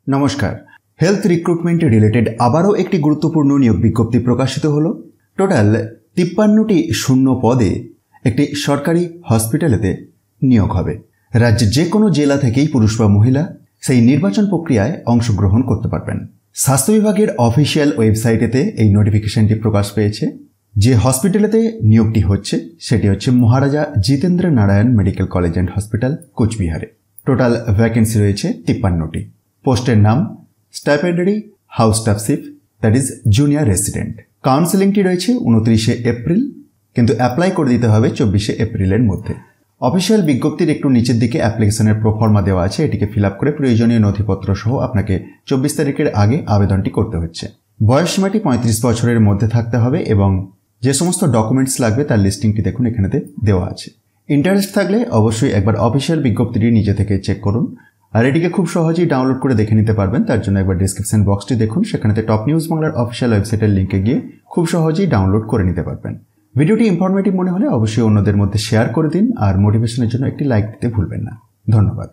নমস্কার। Health recruitment related আবারও একটি গুরুত্বপূর্ণ নিয়োগ বিজ্ঞপ্তি প্রকাশিত হলো। টোটাল 53টি শূন্য পদে একটি সরকারি হসপিটালেতে নিয়োগ হবে। রাজ্যের যে কোনো জেলা থেকেই পুরুষ বা মহিলা সেই নির্বাচন প্রক্রিয়ায় অংশগ্রহণ করতে পারবেন। স্বাস্থ্য বিভাগের অফিসিয়াল ওয়েবসাইটেতে এই নোটিফিকেশনটি প্রকাশ পেয়েছে। যে হসপিটালেতে নিয়োগটি হচ্ছে সেটি হচ্ছে Maharaja Jitendra Narayan medical college and hospital, কোচবিহারে। টোটাল ভ্যাকেন্সি রয়েছে 53টি। পোস্টের নাম stipendiary house staffship, that is junior resident. কাউন্সেলিংটি রয়েছে 29শে এপ্রিল, কিন্তু অ্যাপ্লাই করে দিতে হবে 24শে এপ্রিলের মধ্যে। অফিসিয়াল বিজ্ঞপ্তির একটু নিচের দিকে অ্যাপ্লিকেশনের প্রফর্মা দেওয়া আছে, এটিকে ফিল আপ করে প্রয়োজনীয় নথিপত্র সহ আপনাকে 24 তারিখের আগে আবেদনটি করতে হচ্ছে। বয়স সীমাটি 35 বছরের মধ্যে থাকতে হবে এবং যে সমস্ত ডকুমেন্টস লাগবে তার লিস্টিংটি দেখুন এখানেতে দেওয়া আছে। ইন্টারেস্ট থাকলে অবশ্যই একবার অফিসিয়াল বিজ্ঞপ্তিটি নিজে থেকে চেক করুন, আর এটিকে খুব সহজেই ডাউনলোড করে দেখে নিতে পারবেন। তার জন্য একবার ডিসক্রিপশন বক্সটি দেখুন, সেখানেতে টপ নিউজ বাংলার অফিসিয়াল ওয়েবসাইটের লিঙ্কে গিয়ে খুব সহজেই ডাউনলোড করে নিতে পারবেন। ভিডিওটি ইনফরমেটিভ মনে হলে অবশ্যই অন্যদের মধ্যে শেয়ার করে দিন, আর মোটিভেশনের জন্য একটি লাইক দিতে ভুলবেন না। ধন্যবাদ।